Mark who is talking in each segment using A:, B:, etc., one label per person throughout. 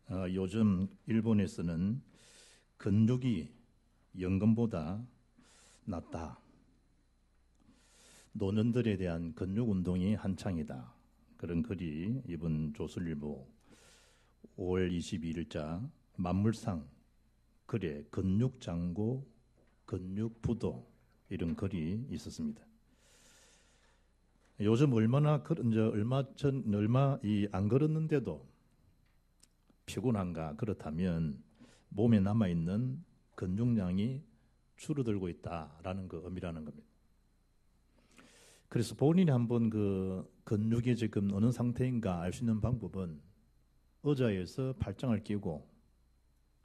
A: 요즘 일본에서는 근육이 연금보다 낫다. 노년들에 대한 근육 운동이 한창이다. 그런 글이 이번 조선일보 5월 22일자 만물상 글에 근육장고, 근육부도 이런 글이 있었습니다. 요즘 얼마 안 걸었는데도 피곤한가? 그렇다면 몸에 남아있는 근육량이 줄어들고 있다라는 그 의미라는 겁니다. 그래서 본인이 한번 그 근육이 지금 어느 상태인가 알 수 있는 방법은 의자에서 팔짱을 끼고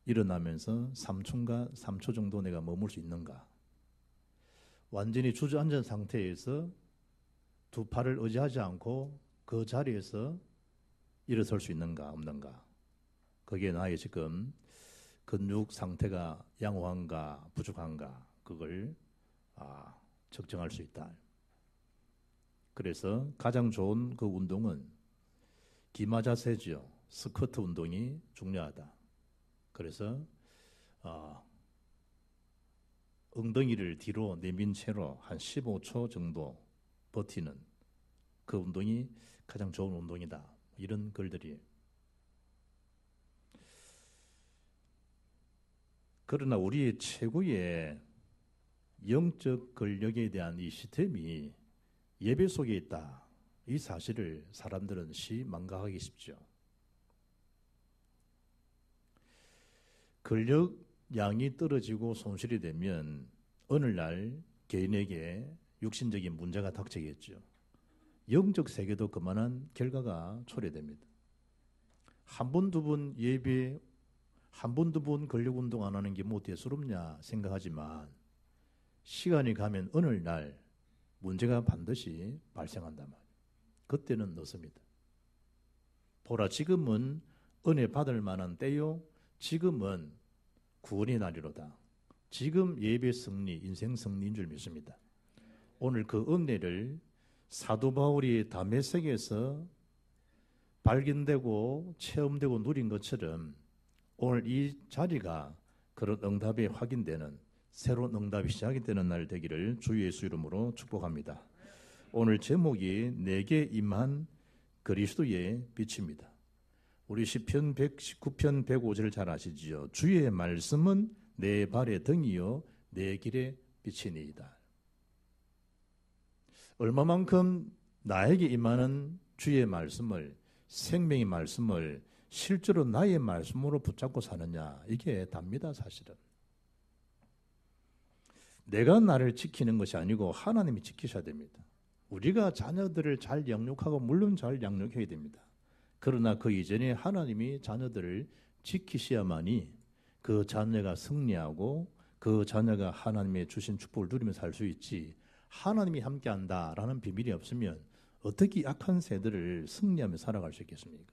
A: 일어나면서 3초 정도 내가 머물 수 있는가? 완전히 주저앉은 상태에서 두 팔을 의지하지 않고 그 자리에서 일어설 수 있는가 없는가? 거기에 나의 지금 근육 상태가 양호한가 부족한가 그걸 측정할 수 있다. 그래서 가장 좋은 그 운동은 기마 자세죠. 스쿼트 운동이 중요하다. 그래서 엉덩이를 뒤로 내민 채로 한 15초 정도 버티는 그 운동이 가장 좋은 운동이다. 이런 글들이. 그러나 우리의 최고의 영적 권력에 대한 이 시스템이 예배 속에 있다. 이 사실을 사람들은 망각하기 쉽죠. 권력 양이 떨어지고 손실이 되면 어느 날 개인에게 육신적인 문제가 닥치겠죠. 영적 세계도 그만한 결과가 초래됩니다. 한 번, 두 번 예배, 한 번, 두 번 권력 운동 안 하는 게 뭐 대수롭냐 생각하지만 시간이 가면 어느 날 문제가 반드시 발생한단 말이에요. 그때는 늦습니다. 보라, 지금은 은혜 받을 만한 때요. 지금은 구원의 날이로다. 지금 예배 승리, 인생 승리인 줄 믿습니다. 오늘 그 은혜를 사도 바울이 다메섹에서 발견되고 체험되고 누린 것처럼 오늘 이 자리가 그런 응답이 확인되는 새로운 응답이 시작이 되는 날 되기를 주 예수 이름으로 축복합니다. 오늘 제목이 내게 임한 그리스도의 빛입니다. 우리 시편 119편 105절 잘 아시지요? 주의 말씀은 내 발의 등이요 내 길의 빛이니이다. 얼마만큼 나에게 임하는 주의 말씀을, 생명의 말씀을 실제로 나의 말씀으로 붙잡고 사느냐, 이게 답니다. 사실은 내가 나를 지키는 것이 아니고 하나님이 지키셔야 됩니다. 우리가 자녀들을 잘 양육하고 물론 잘 양육해야 됩니다. 그러나 그 이전에 하나님이 자녀들을 지키셔야만이 그 자녀가 승리하고 그 자녀가 하나님의 주신 축복을 누리며 살 수 있지, 하나님이 함께한다라는 비밀이 없으면 어떻게 악한 세대를 승리하며 살아갈 수 있겠습니까?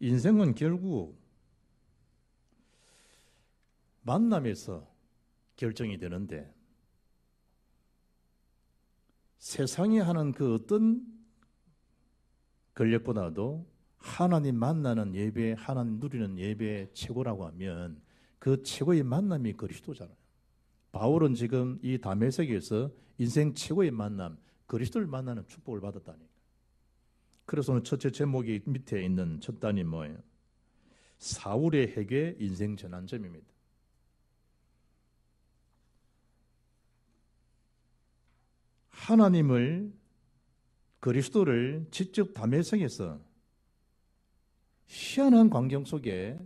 A: 인생은 결국 만남에서 결정이 되는데 세상이 하는 그 어떤 권력보다도 하나님 만나는 예배, 하나님 누리는 예배 최고라고 하면 그 최고의 만남이 그리스도잖아요. 바울은 지금 이 다메섹에서 인생 최고의 만남, 그리스도를 만나는 축복을 받았다니까. 그래서 오늘 첫째 제목이 밑에 있는 첫 단이 뭐예요? 사울의 회개 인생 전환점입니다. 하나님을, 그리스도를 직접 다메섹에서 희한한 광경 속에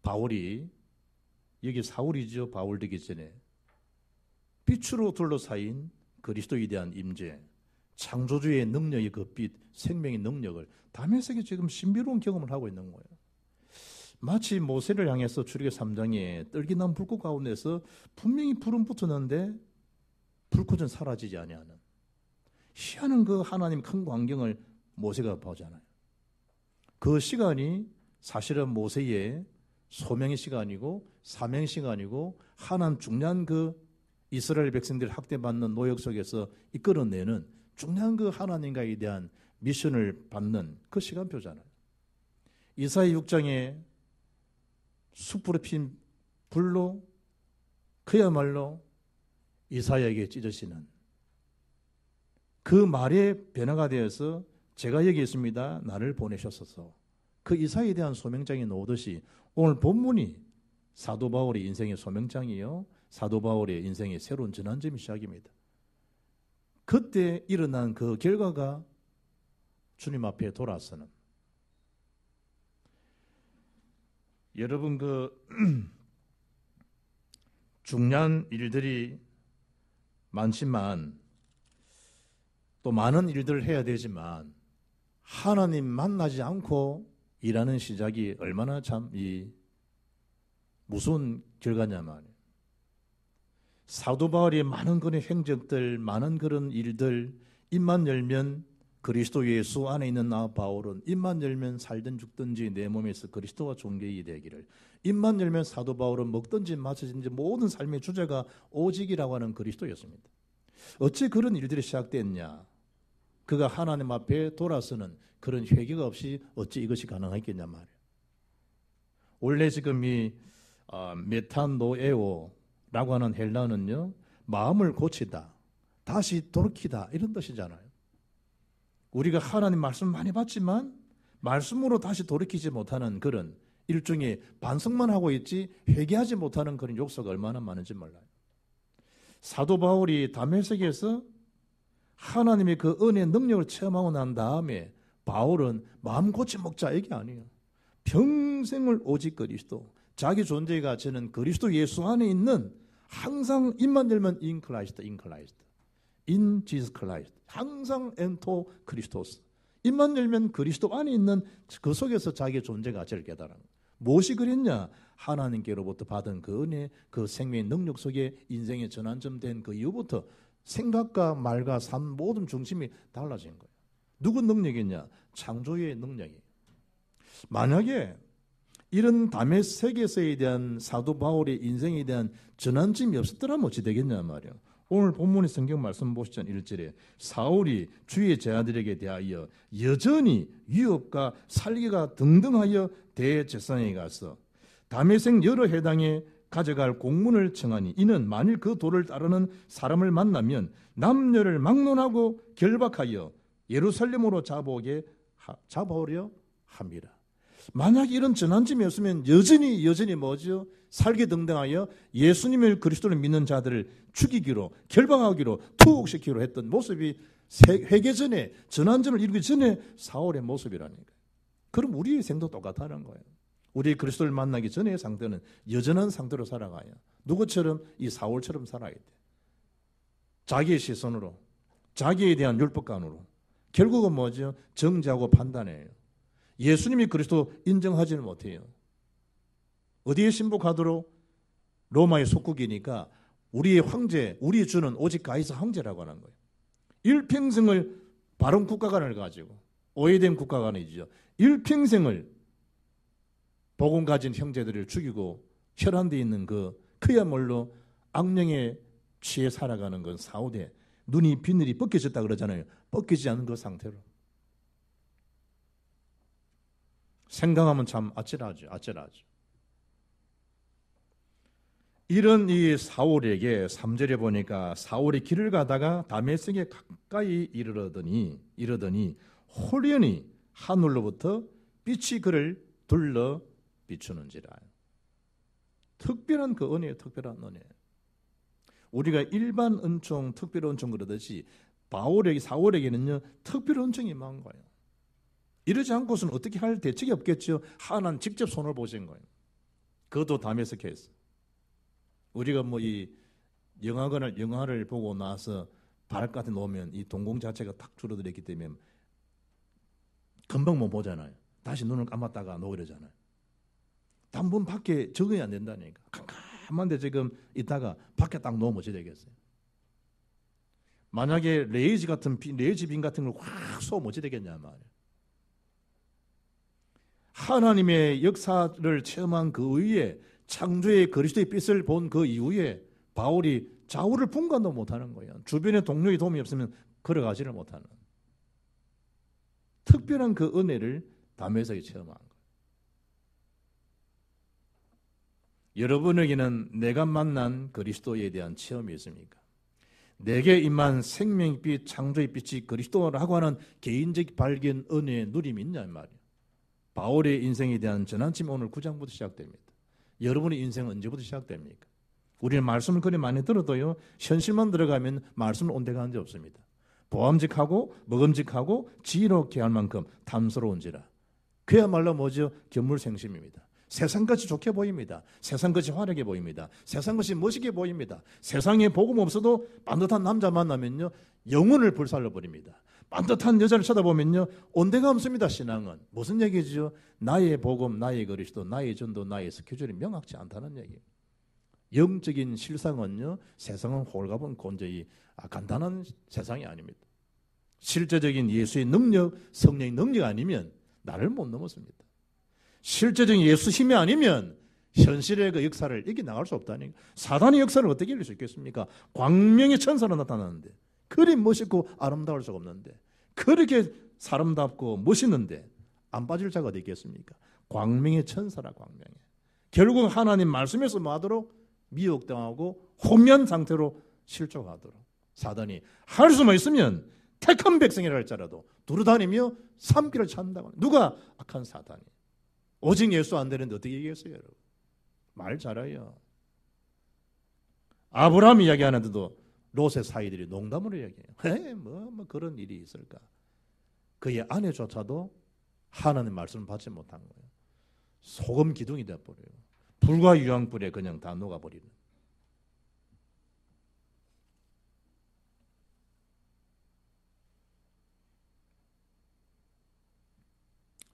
A: 바울이, 여기 사울이죠. 바울 되기 전에 빛으로 둘러싸인 그리스도에 대한 임재, 창조주의 능력의 그 빛, 생명의 능력을 다메섹에 지금 신비로운 경험을 하고 있는 거예요. 마치 모세를 향해서 출애굽기 3장에 떨기난 불꽃 가운데서 분명히 불은 붙었는데 불꽃은 사라지지 아니하는 희한한 그 하나님 큰 광경을 모세가 보잖아요. 그 시간이 사실은 모세의 소명의 시간이고 사명의 시간이고 하나님 중요한 그 이스라엘 백성들이 학대받는 노역 속에서 이끌어내는 중요한 그 하나님과에 대한 미션을 받는 그 시간표잖아요. 이사야 6장에 숯불에 핀 불로 그야말로 이사야에게 찢어지는 그 말의 변화가 되어서 제가 여기 있습니다. 나를 보내셨어서 그 이사야에 대한 소명장이 나오듯이 오늘 본문이 사도 바울의 인생의 소명장이요. 사도 바울의 인생의 새로운 전환점이 시작입니다. 그때 일어난 그 결과가 주님 앞에 돌아서는 여러분 중요한 일들이 많지만 또 많은 일들을 해야 되지만 하나님 만나지 않고 일하는 시작이 얼마나 참 무서운 결과냐 말이에요. 사도 바울의 많은 그런 행적들, 많은 그런 일들 입만 열면 그리스도 예수 안에 있는 나 바울은 입만 열면 살든 죽든지 내 몸에서 그리스도와 존귀이 되기를, 입만 열면 사도 바울은 먹든지 마시든지 모든 삶의 주제가 오직이라고 하는 그리스도였습니다. 어찌 그런 일들이 시작됐냐? 그가 하나님 앞에 돌아서는 그런 회개가 없이 어찌 이것이 가능하겠냐 말이에요. 원래 지금 이 메타노에오라고 하는 헬라어는요, 마음을 고치다, 다시 돌이키다 이런 뜻이잖아요. 우리가 하나님 말씀 많이 받지만 말씀으로 다시 돌이키지 못하는 그런 일종의 반성만 하고 있지 회개하지 못하는 그런 욕구가 얼마나 많은지 몰라요. 사도 바울이 다메섹에서 하나님의 그 은혜의 능력을 체험하고 난 다음에 바울은 마음 고치 먹자 이게 아니에요. 평생을 오직 그리스도, 자기 존재의 가치는 그리스도 예수 안에 있는, 항상 입만 열면 in Christ, in Christ, in Jesus Christ, 항상 엔토 크리스토스, 입만 열면 그리스도 안에 있는 그 속에서 자기의 존재 가치를 깨달아요. 무엇이 그랬냐? 하나님께로부터 받은 그 은혜, 그 생명의 능력 속에 인생의 전환점 된 그 이후부터 생각과 말과 삶 모든 중심이 달라진 거예요. 누구 능력이냐? 창조의 능력이에요. 만약에 이런 다메섹에서에 대한 사도 바울의 인생에 대한 전환점이 없었더라면 어찌 되겠냐 말이에요. 오늘 본문의 성경 말씀 보시죠. 1절에 사울이 주의 제자들에게 대하여 여전히 유업과 살기가 등등하여 대제사장에게 가서 다메섹 여러 해당에 가져갈 공문을 청하니, 이는 만일 그 도를 따르는 사람을 만나면 남녀를 막론하고 결박하여 예루살렘으로 잡아오려 합니다. 만약 이런 전환점이 없으면 여전히 뭐죠? 살기 등등하여 예수님을 그리스도를 믿는 자들을 죽이기로, 결박하기로, 투옥시키기로 했던 모습이 회개 전에, 전환점을 이루기 전에 사울의 모습이라니까. 그럼 우리의 생도 똑같다는 거예요. 우리 그리스도를 만나기 전의 상태는 여전한 상태로 살아가요. 누구처럼? 이 사울처럼 살아야 돼. 자기의 시선으로, 자기에 대한 율법관으로. 결국은 뭐죠? 정죄하고 판단해요. 예수님이 그리스도 인정하지는 못해요. 어디에 신복하도록? 로마의 속국이니까 우리의 황제, 우리의 주는 오직 가이사 황제라고 하는 거예요. 일평생을 바른 국가관을 가지고, 오해된 국가관이죠. 일평생을 복음 가진 형제들을 죽이고 혈안되어 있는 그야말로 악령에 취해 살아가는 건 사울의 눈이 비늘이 벗겨졌다 그러잖아요. 벗기지 않은 그 상태로. 생각하면 참 아찔하죠. 이런 이 사울에게 3절에 보니까 사울이 길을 가다가 다메섹에 가까이 이르더니 호련히 하늘로부터 빛이 그를 둘러 비추는지라. 특별한 그 은혜예요. 특별한 은혜. 우리가 일반 은총, 특별 은총 그러듯이 사울에게는요 특별 은총이 많은 거예요. 이러지 않고서는 어떻게 할 대책이 없겠죠. 하나님 직접 손을 보신 거예요. 그것도 다메섹에서. 우리가 이 영화를 보고 나서 바닷가에 놓으면 이 동공 자체가 탁 줄어들었기 때문에 금방 못 보잖아요. 다시 눈을 감았다가 놓으려잖아요. 단분 밖에 적응이 안 된다니까. 깜깜한데 지금 있다가 밖에 딱 놓으면 어찌 되겠어요? 만약에 레이지 빔 같은 걸 확 쏘면 어찌 되겠냐 말이에요. 하나님의 역사를 체험한 그 이후에, 창조의 그리스도의 빛을 본 그 이후에 바울이 좌우를 분간도 못하는 거예요. 주변에 동료의 도움이 없으면 걸어가지를 못하는 특별한 그 은혜를 담에서 체험한 거예요. 여러분에게는 내가 만난 그리스도에 대한 체험이 있습니까? 내게 임한 생명의 빛, 창조의 빛이 그리스도라고 하는 개인적 발견, 은혜의 누림이 있냐 말이에요. 바울의 인생에 대한 전환점이 오늘 9장부터 시작됩니다. 여러분의 인생은 언제부터 시작됩니까? 우리는 말씀을 그리 많이 들어도요, 현실만 들어가면 말씀을 온데가는 데 없습니다. 보암직하고 먹음직하고 지혜롭게 할 만큼 탐스러운지라. 그야말로 뭐죠? 견물생심입니다. 세상같이 좋게 보입니다. 세상같이 화려하게 보입니다. 세상같이 멋있게 보입니다. 세상에 복음 없어도 반듯한 남자 만나면요, 영혼을 불살라버립니다. 반듯한 여자를 쳐다보면요, 온데가 없습니다. 신앙은 무슨 얘기죠? 나의 복음, 나의 그리스도, 나의 전도, 나의 스케줄이 명확치 않다는 얘기예요. 영적인 실상은요, 세상은 홀가분 곤저히 간단한 세상이 아닙니다. 실제적인 예수의 능력, 성령의 능력 아니면 나를 못 넘었습니다. 실제적인 예수 힘이 아니면 현실의 그 역사를 이겨나갈 수 없다니. 사단의 역사를 어떻게 이길 수 있겠습니까? 광명의 천사로 나타나는데, 그리 멋있고 아름다울 수가 없는데, 그렇게 사람답고 멋있는데 안 빠질 자가 어디 있겠습니까? 광명의 천사라. 광명의. 결국 하나님 말씀에서 뭐하도록? 미혹당하고 혼미한 상태로 실족하도록 사단이 할 수만 있으면 택한 백성이라 할지라도 두루다니며 삶길을 찾는다고. 누가? 악한 사단이. 오직 예수 안 되는데 어떻게 얘기했어요, 여러분? 말 잘해요. 아브라함 이야기하는데도 롯의 사이들이 농담으로 얘기해요. 뭐 그런 일이 있을까? 그의 아내조차도 하나님의 말씀을 받지 못한 거예요. 소금 기둥이 되어버려요. 불과 유황불에 그냥 다 녹아버리는.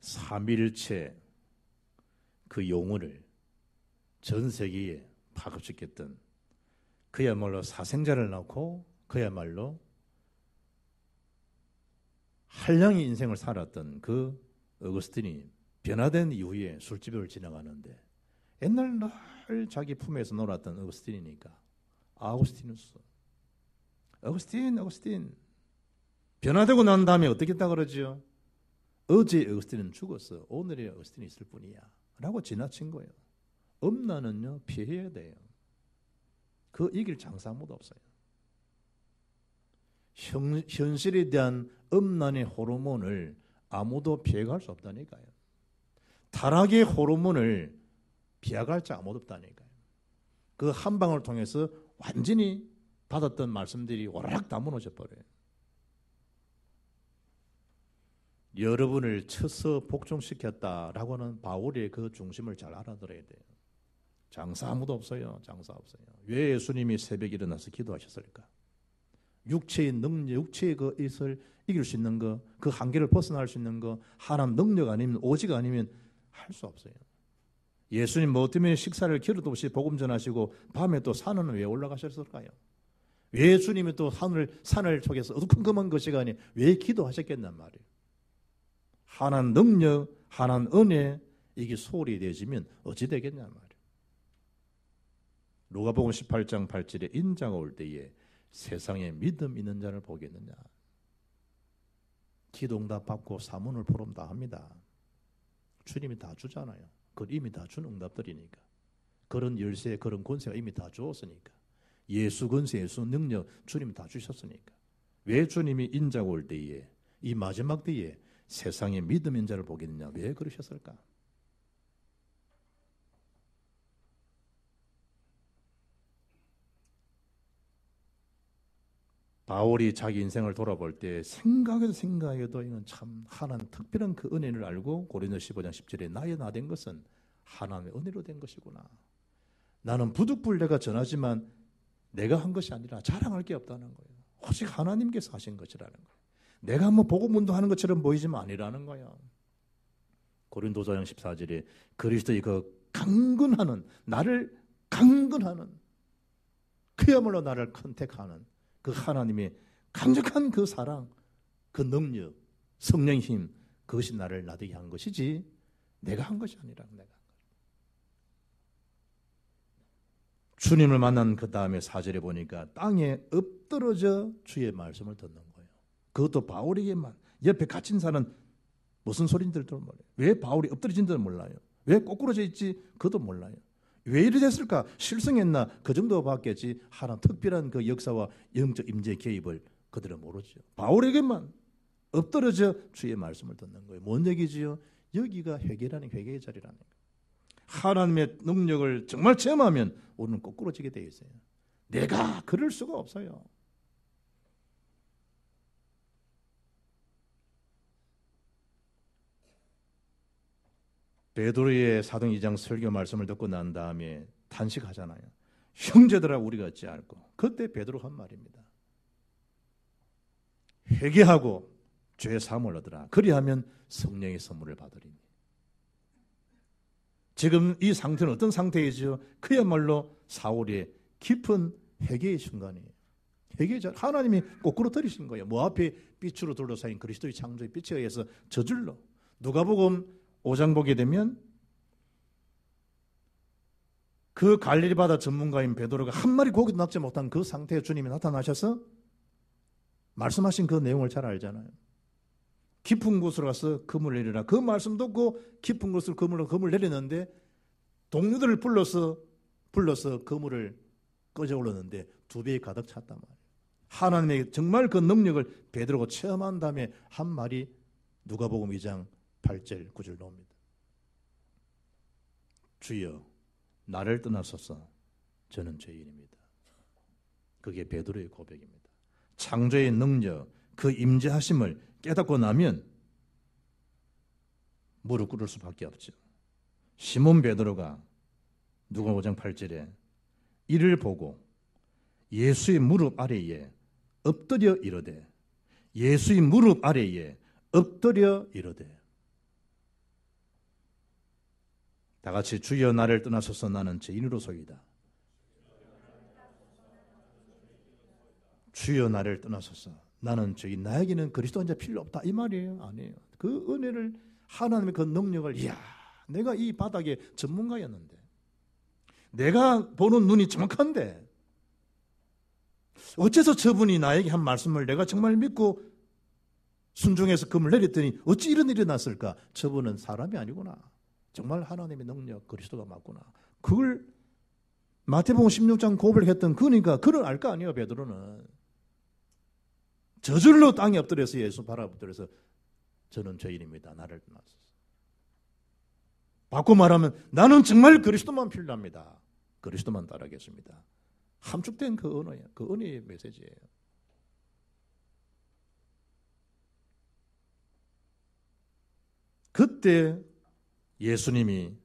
A: 삼위일체 그 용어를 전 세계에 파급시켰던, 그야말로 사생자를 낳고 그야말로 한량의 인생을 살았던 그 어거스틴이 변화된 이후에 술집을 지나가는데, 옛날 늘 자기 품에서 놀았던 어거스틴이니까 아우구스티누스, 어거스틴 변화되고 난 다음에 어떻게 했다 그러죠? 어제 어거스틴은 죽었어, 오늘의 어거스틴이 있을 뿐이야 라고 지나친 거예요. 음란은요, 피해야 돼요. 그 이길 장사 아무도 없어요. 현실에 대한 음란의 호르몬을 아무도 피해갈 수 없다니까요. 타락의 호르몬을 피해갈 자 아무도 없다니까요. 그 한 방을 통해서 완전히 받았던 말씀들이 오라락 다 무너져 버려요. 여러분을 쳐서 복종시켰다라고 하는 바울의 그 중심을 잘 알아들어야 돼요. 장사 아무도 없어요. 장사 없어요. 왜 예수님이 새벽에 일어나서 기도하셨을까? 육체의 능력, 육체의 그 것을 이길 수 있는 거, 그 한계를 벗어날 수 있는 거, 하나님 능력 아니면, 오직 아니면 할 수 없어요. 예수님 뭐 때문에 식사를 겨루도 없이 복음 전하시고 밤에 또 산은 왜 올라가셨을까요? 왜 주님이 또 산을 쪽에서 어두컴컴한 그 시간에 왜 기도하셨겠단 말이에요. 하나님 능력, 하나님 은혜, 이게 소홀히 되어지면 어찌 되겠냐 말이에요. 누가복음 18장 8절에 인자가 올 때에 세상에 믿음 있는 자를 보겠느냐. 기도응답 받고 사문을 포럼 다 합니다. 주님이 다 주잖아요. 그걸 이미 다 준 응답들이니까. 그런 열쇠, 그런 권세가 이미 다 주었으니까. 예수 권세, 예수 능력 주님이 다 주셨으니까. 왜 주님이 인자가 올 때에, 이 마지막 때에 세상에 믿음 있는 자를 보겠느냐, 왜 그러셨을까? 바울이 자기 인생을 돌아볼 때 생각해도 이건 참 하나님 특별한 그 은혜를 알고 고린도서 15장 10절에 나의 나 된 것은 하나님의 은혜로 된 것이구나. 나는 부득불 내가 전하지만 내가 한 것이 아니라 자랑할 게 없다는 거예요. 오직 하나님께서 하신 것이라는 거예요. 내가 뭐 복음 운동하는 것처럼 보이지만 아니라는 거예요. 고린도서 4장 14절에 그리스도의 그 강건하는, 나를 강건하는, 그야말로 나를 컨택하는 그 하나님의 강력한 그 사랑, 그 능력, 성령의 힘, 그것이 나를 나되게 한 것이지 내가 한 것이 아니라 내가. 주님을 만난 그 다음에 4절에 보니까 땅에 엎드러져 주의 말씀을 듣는 거예요. 그것도 바울에게만. 옆에 갇힌 사람은 무슨 소린지도 몰라요. 왜 바울이 엎드려진지도 몰라요. 왜 꼬꾸라져 있지? 그것도 몰라요. 왜 이래 됐을까? 실성했나? 그 정도 봤겠지. 하나 특별한 그 역사와 영적 임재 개입을 그들은 모르죠. 바울에게만 엎드려져 주의 말씀을 듣는 거예요. 뭔 얘기지요? 여기가 회개라는 회개의 자리라는 거예요. 하나님의 능력을 정말 체험하면 우리는 꼬꾸라지게 되어 있어요. 내가 그럴 수가 없어요. 베드로의 사도 2장 설교 말씀을 듣고 난 다음에 탄식하잖아요. 형제들아 우리가 어찌 알고. 그때 베드로가 한 말입니다. 회개하고 죄 사함을 얻으라. 그리하면 성령의 선물을 받으리니. 지금 이 상태는 어떤 상태이죠? 그야말로 사울의 깊은 회개의 순간이에요. 회개의 자 하나님이 거꾸로 들이신 거예요. 뭐 앞에 빛으로 둘러싸인 그리스도의 창조의 빛에 의해서 저절로. 누가복음 5장 보게 되면 그 갈릴리 바다 전문가인 베드로가 한 마리 고기도 낚지 못한 그 상태에 주님이 나타나셔서 말씀하신 그 내용을 잘 알잖아요. 깊은 곳으로 가서 그물 내리라. 그 말씀 듣고 깊은 곳으로 그물 내리는데 동료들을 불러서 그물을 꺼져 올랐는데 2배에 가득 찼단 말이에요. 하나님의 정말 그 능력을 베드로가 체험한 다음에 한 말이 누가복음 2장 8절 9절 나옵니다. 주여 나를 떠나소서 저는 죄인입니다. 그게 베드로의 고백입니다. 창조의 능력 그 임재하심을 깨닫고 나면 무릎 꿇을 수밖에 없죠. 시몬 베드로가 누가 5장 8절에 이를 보고 예수의 무릎 아래에 엎드려 이르되 예수의 무릎 아래에 엎드려 이르되 다 같이 주여 나를 떠나소서 나는 죄인으로소이다. 주여 나를 떠나소서 나는 죄인. 나에게는 그리스도 한 자 필요 없다 이 말이에요? 아니에요. 그 은혜를 하나님의 그 능력을 이야 내가 이 바닥의 전문가였는데 내가 보는 눈이 정확한데 어째서 저분이 나에게 한 말씀을 내가 정말 믿고 순종해서 금을 내렸더니 어찌 이런 일이 났을까? 저분은 사람이 아니구나. 정말 하나님의 능력 그리스도가 맞구나. 그걸 마태복음 16장 고백했던 그러니까 그를 알 거 아니에요. 베드로는 저절로 땅에 엎드려서 예수 바라보더라서 저는 죄인입니다. 나를 떠나소서. 바꿔 말하면 나는 정말 그리스도만 필요합니다. 그리스도만 따르겠습니다. 함축된 그 언어예요. 그 은혜의 메시지예요. 그때 예수님이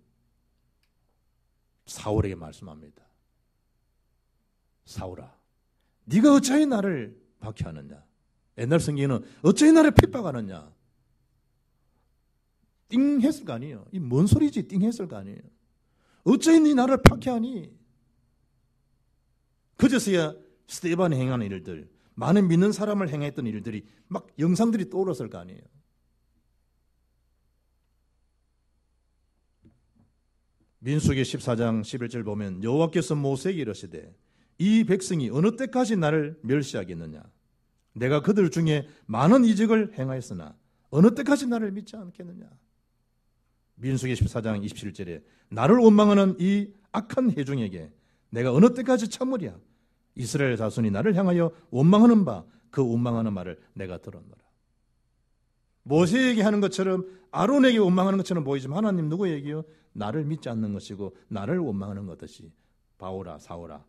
A: 사울에게 말씀합니다. 사울아, 네가 어찌하여 나를 박해하느냐? 옛날 성경에는 어찌하여 나를 핍박하느냐? 띵 했을 거 아니에요. 이 뭔 소리지? 띵 했을 거 아니에요. 어찌하여 네 나를 박해하니? 그제서야 스데반이 행하는 일들, 많은 믿는 사람을 행했던 일들이 막 영상들이 떠올랐을 거 아니에요. 민수기 14장 11절 보면 여호와께서 모세에게 이르시되 이 백성이 어느 때까지 나를 멸시하겠느냐? 내가 그들 중에 많은 이적을 행하였으나 어느 때까지 나를 믿지 않겠느냐? 민수기 14장 27절에 나를 원망하는 이 악한 회중에게 내가 어느 때까지 참으랴? 이스라엘 자손이 나를 향하여 원망하는 바 그 원망하는 말을 내가 들었노라. 모세에게 하는 것처럼 아론에게 원망하는 것처럼 보이지만 하나님 누구에게요? 나를 믿지 않는 것이고 나를 원망하는 것이지. 바울아 사울아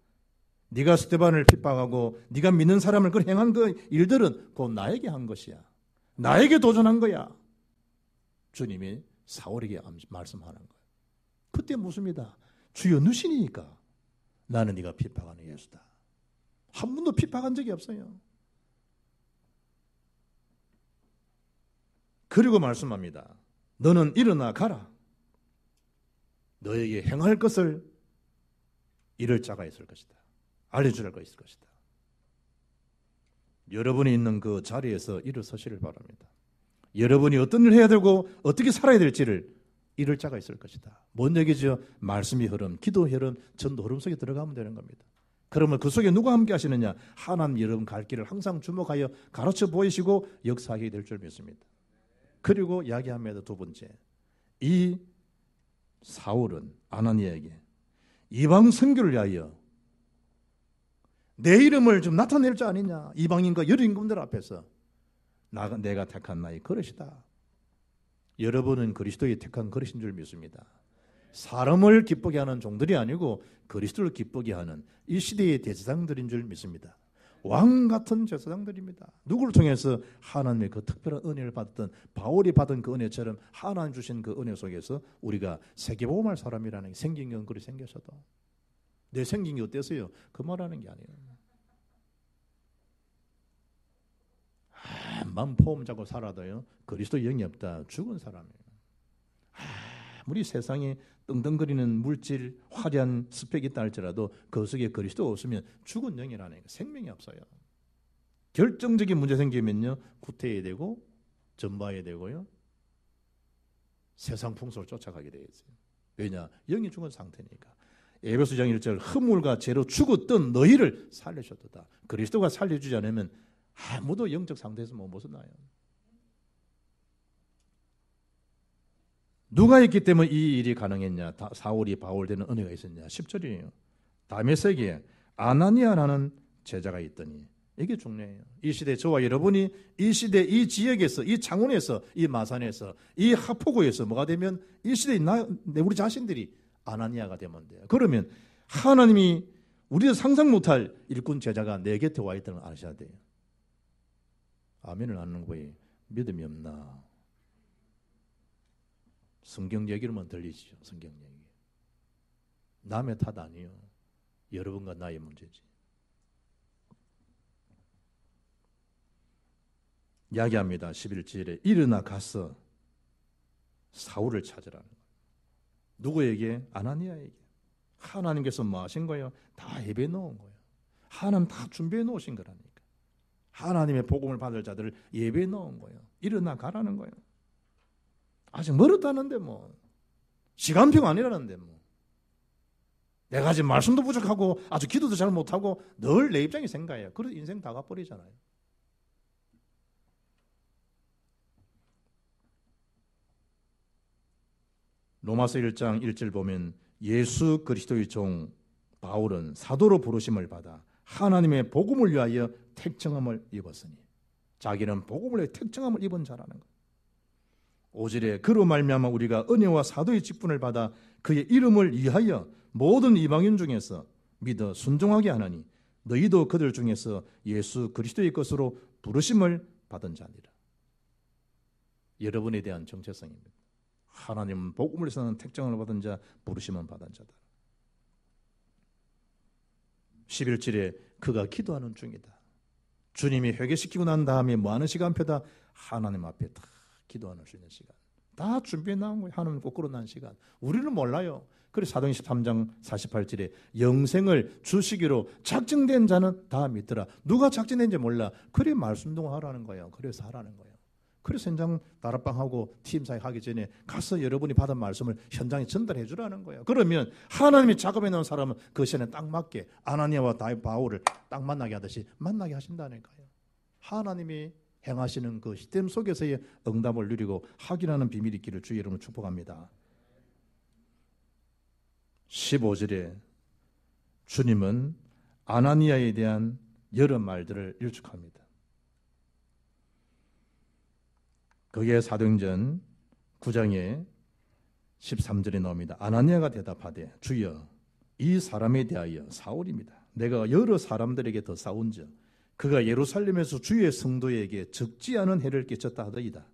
A: 네가 스데반을 핍박하고 네가 믿는 사람을 그 행한 그 일들은 곧 나에게 한 것이야. 나에게 도전한 거야. 주님이 사울에게 말씀하는 거예요. 그때 묻습니다. 주여 누시니까 나는 네가 핍박하는 예수다. 한 번도 핍박한 적이 없어요. 그리고 말씀합니다. 너는 일어나 가라. 너에게 행할 것을 이를 자가 있을 것이다. 알려줄 거 있을 것이다. 여러분이 있는 그 자리에서 일어서시를 바랍니다. 여러분이 어떤 일을 해야 되고 어떻게 살아야 될지를 이를 자가 있을 것이다. 뭔 얘기죠? 말씀이 흐름, 기도 흐름, 전도 흐름 속에 들어가면 되는 겁니다. 그러면 그 속에 누가 함께 하시느냐? 하나님 여러분 갈 길을 항상 주목하여 가르쳐 보이시고 역사하게 될 줄 믿습니다. 그리고 이야기합니다. 두 번째, 이 사울은 아나니아에게 이방 선교를 위하여 내 이름을 좀 나타낼 줄 아니냐? 이방인과 여러 임금들 앞에서 내가 택한 나의 그릇이다. 여러분은 그리스도의 택한 그릇인 줄 믿습니다. 사람을 기쁘게 하는 종들이 아니고 그리스도를 기쁘게 하는 이 시대의 제사장들인 줄 믿습니다. 왕 같은 제사장들입니다. 누구를 통해서 하나님의 그 특별한 은혜를 받았던 바울이 받은 그 은혜처럼 하나님 주신 그 은혜 속에서 우리가 세계복음할 사람이라는 게 생긴 건 그리 생겼어도 내 생긴 게 어때서요? 그 말하는 게 아니에요. 만 포함 잡고 살아도요 그리스도 영이 없다. 죽은 사람이에요. 아무리 세상에 떵떵거리는 물질, 화려한 스펙이 있다 할지라도 그 속에 그리스도가 없으면 죽은 영이라는 게 생명이 없어요. 결정적인 문제 생기면요 구태해야 되고 전봐야 되고요 세상 풍속을 쫓아가게 되겠어요. 왜냐? 영이 죽은 상태니까. 에베소서 1장 1절 허물과 죄로 죽었던 너희를 살리셨도다. 그리스도가 살려주지 않으면 아무도 영적 상태에서 못 벗어나요. 누가 있기 때문에 이 일이 가능했냐? 사울이 바울 되는 은혜가 있었냐? 10절이에요. 다메섹에 아나니아라는 제자가 있더니 이게 중요해요. 이 시대 저와 여러분이 이 시대 이 지역에서 이 창원에서 이 마산에서 이 하포구에서 뭐가 되면 이 시대에 우리 자신들이 아나니아가 되면 돼요. 그러면 하나님이 우리가 상상 못할 일꾼 제자가 내 곁에 와 있다는 걸 아셔야 돼요. 아멘을 안 하는 거에 믿음이 없나? 성경 얘기로만 들리시죠. 성경 얘기. 남의 탓 아니요. 여러분과 나의 문제지. 이야기합니다. 11절에 일어나 가서 사울을 찾으라는 거예요. 누구에게? 아나니아에게. 하나님께서 뭐 하신 거예요? 다 예배해 놓은 거예요. 하나님 다 준비해 놓으신 거라니까. 하나님의 복음을 받을 자들을 예배해 놓은 거예요. 일어나 가라는 거예요. 아직 멀었다는데 뭐 시간표가 아니라는데 뭐 내가 아직 말씀도 부족하고 아주 기도도 잘 못하고 늘 내 입장이 생각해요. 그래서 인생 다 가버리잖아요. 로마서 1장 1절 보면 예수 그리스도의 종 바울은 사도로 부르심을 받아 하나님의 복음을 위하여 택정함을 입었으니 자기는 복음을 위해 택정함을 입은 자라는 거예요. 5절에 그로 말미암아 우리가 은혜와 사도의 직분을 받아 그의 이름을 위하여 모든 이방인 중에서 믿어 순종하게 하나니 너희도 그들 중에서 예수 그리스도의 것으로 부르심을 받은 자니라. 여러분에 대한 정체성입니다. 하나님은 복음을 위해서는 택정을 받은 자, 부르심은 받은 자다. 11절에 그가 기도하는 중이다. 주님이 회개시키고 난 다음에 뭐하는 시간표다? 하나님 앞에 다 기도하는 수 있는 시간. 다 준비해 나온 거예요. 하나님 거꾸로 난 시간. 우리는 몰라요. 그래서 사도행전 13장 48절에 영생을 주시기로 작정된 자는 다 믿더라. 누가 작정된지 몰라. 그래 말씀동하라는 거예요. 그래서 하라는 거예요. 그래서 현장 다락방하고 팀사회 하기 전에 가서 여러분이 받은 말씀을 현장에 전달해 주라는 거예요. 그러면 하나님이 작업해 놓은 사람은 그 시간에 딱 맞게 아나니아와 바울을 딱 만나게 하듯이 만나게 하신다니까요. 하나님이 행하시는 그 시스템 속에서의 응답을 누리고 확인하는 비밀이 있기를 주의 이름으로 축복합니다. 15절에 주님은 아나니아에 대한 여러 말들을 일축합니다. 그게 사도행전 9장에 13절에 나옵니다. 아나니아가 대답하되 주여 이 사람에 대하여 사울입니다. 내가 여러 사람들에게 더 싸운즉 그가 예루살렘에서 주의 성도에게 적지 않은 해를 끼쳤다 하더이다.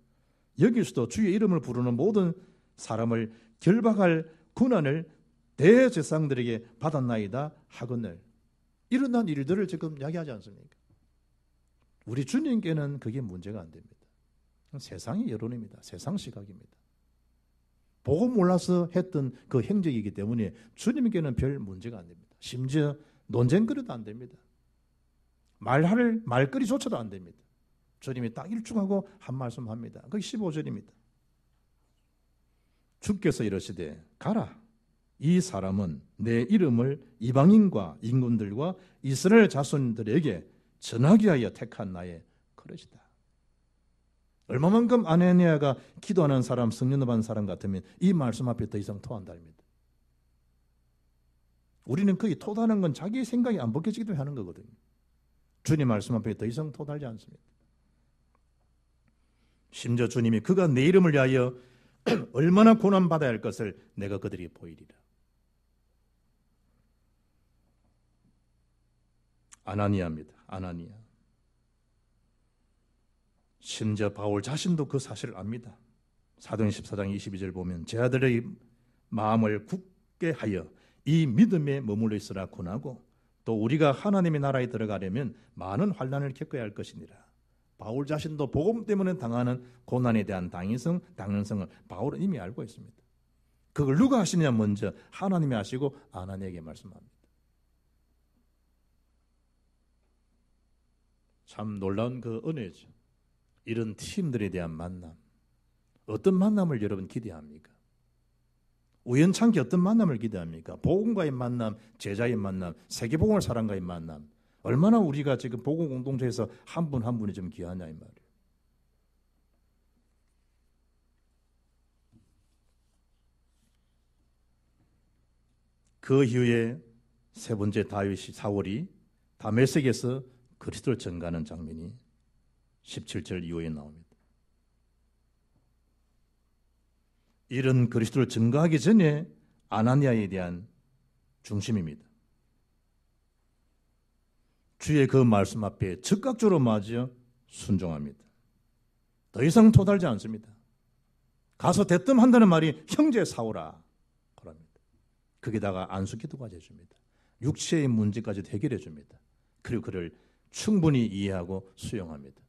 A: 여기서도 주의 이름을 부르는 모든 사람을 결박할 권한을 대제사장들에게 받았나이다 하거늘. 일어난 일들을 지금 이야기하지 않습니까? 우리 주님께는 그게 문제가 안 됩니다. 세상의 여론입니다. 세상 시각입니다. 보고 몰라서 했던 그 행적이기 때문에 주님께는 별 문제가 안 됩니다. 심지어 논쟁거리도 안 됩니다. 말할 말거리조차도 안 됩니다. 주님이 딱 일축하고 한 말씀 합니다. 그게 15절입니다. 주께서 이러시되 가라 이 사람은 내 이름을 이방인과 임금들과 이스라엘 자손들에게 전하기 위하여 택한 나의 그릇이다. 얼마만큼 아나니아가 기도하는 사람, 성령을 받은 사람 같으면 이 말씀 앞에 더 이상 토한다입니다. 우리는 거의 토다는 건 자기 생각이 안 벗겨지기 때문에 하는 거거든요. 주님 말씀 앞에 더 이상 토달지 않습니다. 심지어 주님이 그가 내 이름을 위하여 얼마나 고난받아야 할 것을 내가 그들에게 보이리라. 아나니아입니다. 아나니아. 심지어 바울 자신도 그 사실을 압니다. 사도행 14장 22절 보면 제 아들의 마음을 굳게 하여 이 믿음에 머물러 있으라 권하고 또 우리가 하나님의 나라에 들어가려면 많은 환난을 겪어야 할 것이니라. 바울 자신도 복음 때문에 당하는 고난에 대한 당연성을 바울은 이미 알고 있습니다. 그걸 누가 하시느냐? 먼저 하나님이 하시고 아나니아에게 말씀합니다. 참 놀라운 그 은혜죠. 이런 팀들에 대한 만남. 어떤 만남을 여러분 기대합니까? 우연찮게 어떤 만남을 기대합니까? 복음과의 만남, 제자의 만남, 세계복음을 사랑과의 만남. 얼마나 우리가 지금 복음 공동체에서 한 분 한 분이 좀 귀하냐 이 말이에요. 그 이후에 세 번째 사울이 다메섹에서 그리스도를 전가하는 장면이 17절 이후에 나옵니다. 이런 그리스도를 전가하기 전에 아나니아에 대한 중심입니다. 주의 그 말씀 앞에 즉각적으로 맞아 순종합니다. 더 이상 토달지 않습니다. 가서 대뜸한다는 말이 형제 사오라 그럽니다. 거기다가 안수기도까지 해줍니다. 육체의 문제까지 해결해 줍니다. 그리고 그를 충분히 이해하고 수용합니다.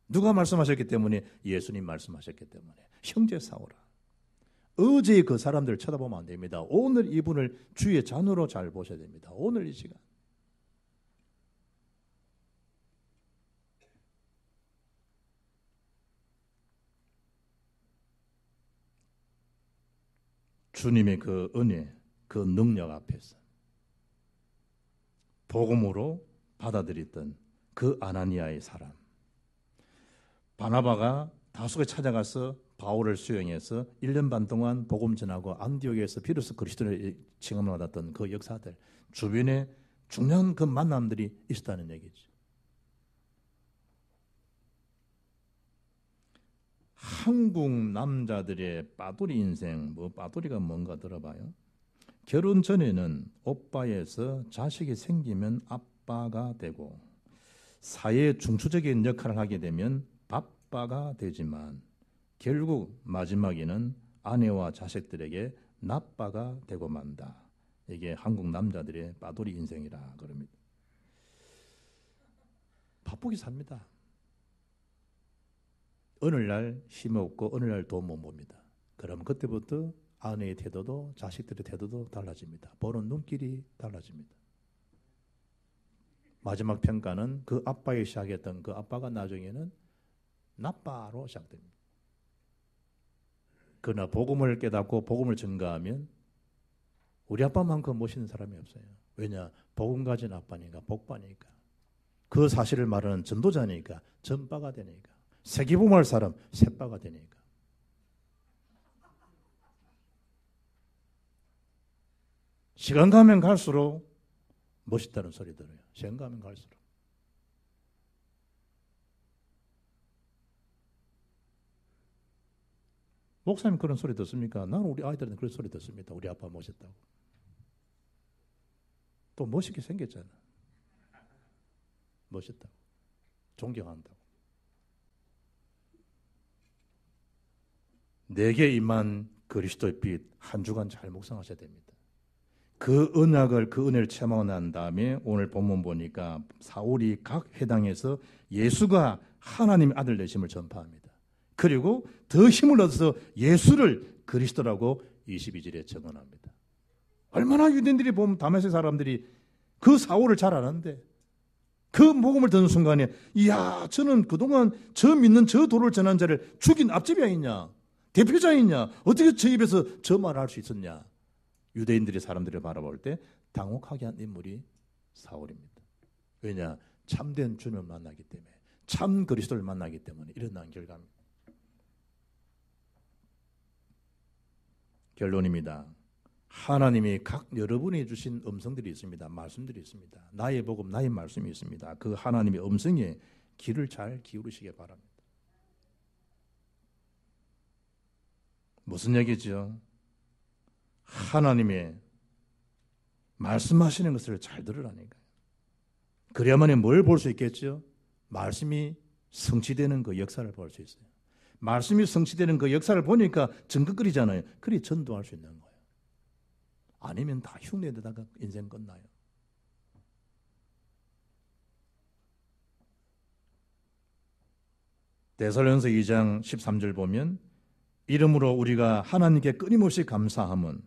A: 누가 말씀하셨기 때문에? 예수님 말씀하셨기 때문에. 형제 사오라. 어제의 그 사람들을 쳐다보면 안 됩니다. 오늘 이분을 주의 자녀로 잘 보셔야 됩니다. 오늘 이 시간. 주님의 그 은혜, 그 능력 앞에서 복음으로 받아들였던 그 아나니아의 사람. 바나바가 다소에 찾아가서 바울을 수용해서 1년 반 동안 복음 전하고 안디옥에서 비로소 그리스도의 칭함을 받았던 그 역사들, 주변에 중요한 그 만남들이 있었다는 얘기죠. 한국 남자들의 빠돌이 인생, 빠돌이가 뭔가 들어봐요. 결혼 전에는 오빠에서 자식이 생기면 아빠가 되고 사회의 중추적인 역할을 하게 되면 밥빠가 되지만 결국 마지막에는 아내와 자식들에게 나빠가 되고 만다. 이게 한국 남자들의 빠돌이 인생이라 그럽니다. 바쁘게 삽니다. 어느 날 힘없고 어느 날 돈 못 봅니다. 그럼 그때부터 아내의 태도도 자식들의 태도도 달라집니다. 보는 눈길이 달라집니다. 마지막 평가는 그 아빠에 시작했던 그 아빠가 나중에는 나빠로 시작됩니다. 그러나 복음을 깨닫고 복음을 증가하면 우리 아빠만큼 멋있는 사람이 없어요. 왜냐? 복음 가진 아빠니까, 복바니까. 그 사실을 말하는 전도자니까 전빠가 되니까. 세계복음할 사람 새빠가 되니까. 시간 가면 갈수록 멋있다는 소리 들어요. 시간 가면 갈수록. 목사님 그런 소리 듣습니까? 나는 우리 아이들한테 그런 소리 듣습니다. 우리 아빠 멋있다고. 또 멋있게 생겼잖아. 멋있다고. 존경한다고. 내게 임한 그리스도의 빛 한 주간 잘 묵상하셔야 됩니다. 그 언약을, 그 은혜를 체험하고 난 다음에 오늘 본문 보니까 사울이 각 회당에서 예수가 하나님의 아들 되심을 전파합니다. 그리고 더 힘을 얻어서 예수를 그리스도라고 22절에 증언합니다. 얼마나 유대인들이 보면 다메섹 사람들이 그 사울을 잘 아는데 그 복음을 듣는 순간에 이야 저는 그동안 저 믿는 저 도를 전한 자를 죽인 앞집이 아니냐 대표자이냐 어떻게 저 입에서 저 말을 할 수 있었냐 유대인들이 사람들을 바라볼 때 당혹하게 한 인물이 사울입니다. 왜냐? 참된 주님을 만나기 때문에, 참 그리스도를 만나기 때문에 일어난 결과입니다. 결론입니다. 하나님이 각 여러분이 주신 음성들이 있습니다. 말씀들이 있습니다. 나의 복음, 나의 말씀이 있습니다. 그 하나님의 음성에 귀를 잘 기울이시기 바랍니다. 무슨 얘기죠? 하나님의 말씀하시는 것을 잘 들으라니까요. 그래야만이 뭘 볼 수 있겠죠? 말씀이 성취되는 그 역사를 볼 수 있어요. 말씀이 성취되는 그 역사를 보니까 정긋거리잖아요. 그리 전도할 수 있는 거예요. 아니면 다 흉내내다가 인생 끝나요. 데살로니가서 2장 13절 보면 이러므로 우리가 하나님께 끊임없이 감사함은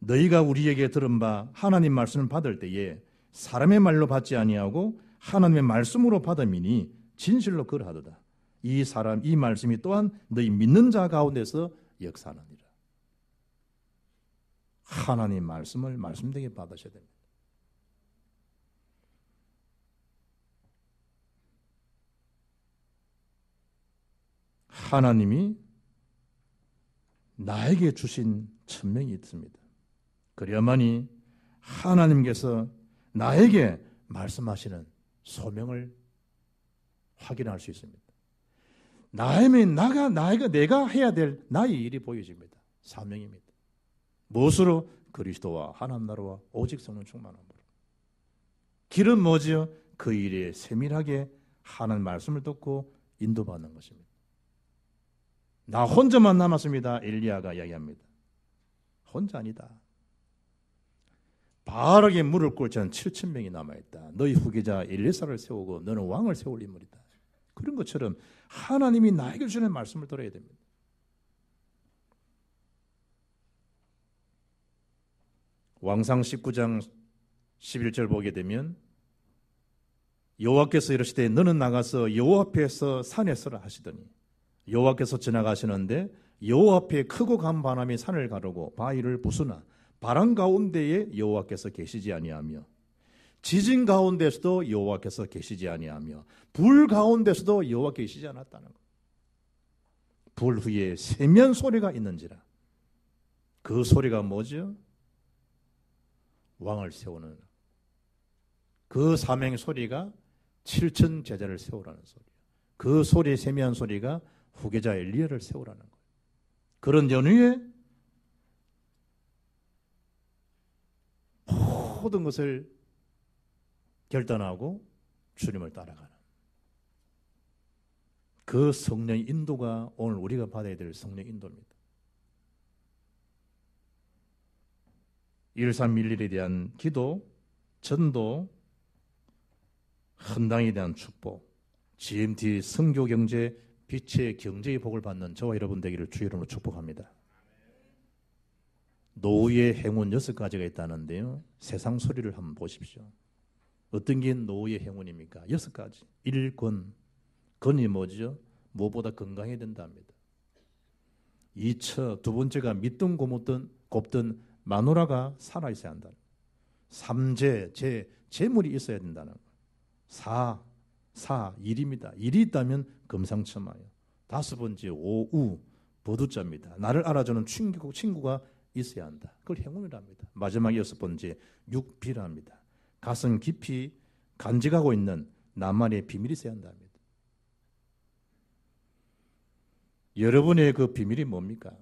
A: 너희가 우리에게 들은 바 하나님 말씀을 받을 때에 사람의 말로 받지 아니하고 하나님의 말씀으로 받음이니 진실로 그러하도다. 이 말씀이 또한 너희 믿는 자 가운데서 역사하느니라. 하나님 말씀을 말씀되게 받으셔야 됩니다. 하나님이 나에게 주신 천명이 있습니다. 그래야만이 하나님께서 나에게 말씀하시는 소명을 확인할 수 있습니다. 내가 해야 될 나의 일이 보여집니다. 사명입니다. 무엇으로? 그리스도와 하나님 나라와 오직 성령 충만함으로. 길은 뭐지요? 그 일에 세밀하게 하나님 말씀을 듣고 인도받는 것입니다. 나 혼자만 남았습니다. 엘리야가 이야기합니다. 혼자 아니다. 바르게 무릎 꿇지 않은 7,000명이 남아있다. 너희 후계자 엘리사를 세우고 너는 왕을 세울 인물이다. 그런 것처럼 하나님이 나에게 주는 말씀을 들어야 됩니다. 왕상 19장 11절 보게 되면 여호와께서 이르시되 너는 나가서 여호와 앞에서 산에 서라 하시더니 여호와께서 지나가시는데 여호와 앞에 크고 간 바람이 산을 가르고 바위를 부수나 바람 가운데에 여호와께서 계시지 아니하며 지진 가운데서도 여호와께서 계시지 아니하며 불 가운데서도 여호와 계시지 않았다는 것. 불 후에 세면 소리가 있는지라. 그 소리가 뭐죠? 왕을 세우는 그 사명 소리가 7천 제자를 세우라는 소리예요. 그 소리 세미한 소리가 후계자 엘리야를 세우라는 거예요. 그런 연후에 모든 것을 결단하고 주님을 따라가는 그 성령의 인도가 오늘 우리가 받아야 될 성령의 인도입니다. 1311에 대한 기도, 전도, 헌당에 대한 축복, GMT 선교경제 빛의 경제의 복을 받는 저와 여러분 되기를 주의 이름으로 축복합니다. 노후의 행운 6가지가 있다는데요. 세상 소리를 한번 보십시오. 어떤 게 노후의 행운입니까? 6가지. 1권. 건이 뭐죠? 무엇보다 건강해야 된답니다. 2처. 두 번째가 믿든 곱든 마누라가 살아있어야 한다. 3재. 재물이 있어야 된다는 거. 4. 일입니다. 일이 있다면 금상첨화예요. 5번째. 5우. 버두자입니다. 나를 알아주는 친구가 있어야 한다. 그걸 행운이랍니다. 마지막 6번째. 6비랍니다. 가슴 깊이 간직하고 있는 나만의 비밀이 있어야 한답니다. 여러분의 그 비밀이 뭡니까?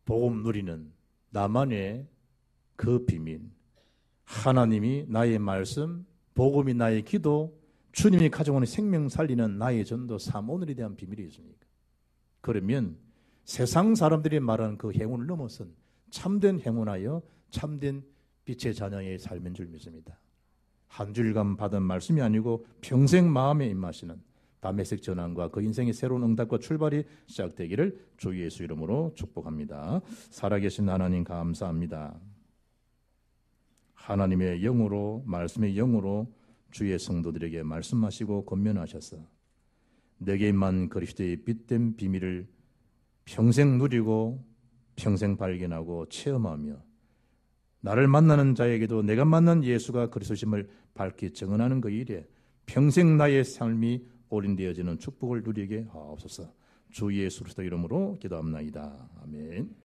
A: 복음 누리는 나만의 그 비밀. 하나님이 나의 말씀, 복음이 나의 기도, 주님이 가져오는 생명 살리는 나의 전도 삶, 오늘에 대한 비밀이 있습니까? 그러면 세상 사람들이 말하는 그 행운을 넘어선 참된 행운하여 참된 빛의 자녀의 삶인 줄 믿습니다. 한 주일간 받은 말씀이 아니고 평생 마음에 임하시는 담에색 전환과 그 인생의 새로운 응답과 출발이 시작되기를 주 예수 이름으로 축복합니다. 살아계신 하나님 감사합니다. 하나님의 영으로, 말씀의 영으로 주의 성도들에게 말씀하시고 권면하셔서 내게만 그리스도의 빛된 비밀을 평생 누리고 평생 발견하고 체험하며 나를 만나는 자에게도 내가 만난 예수가 그리스도심을 밝히 증언하는 그 일에 평생 나의 삶이 올인되어지는 축복을 누리게 하옵소서. 주 예수 그리스도 이름으로 기도합나이다. 아멘.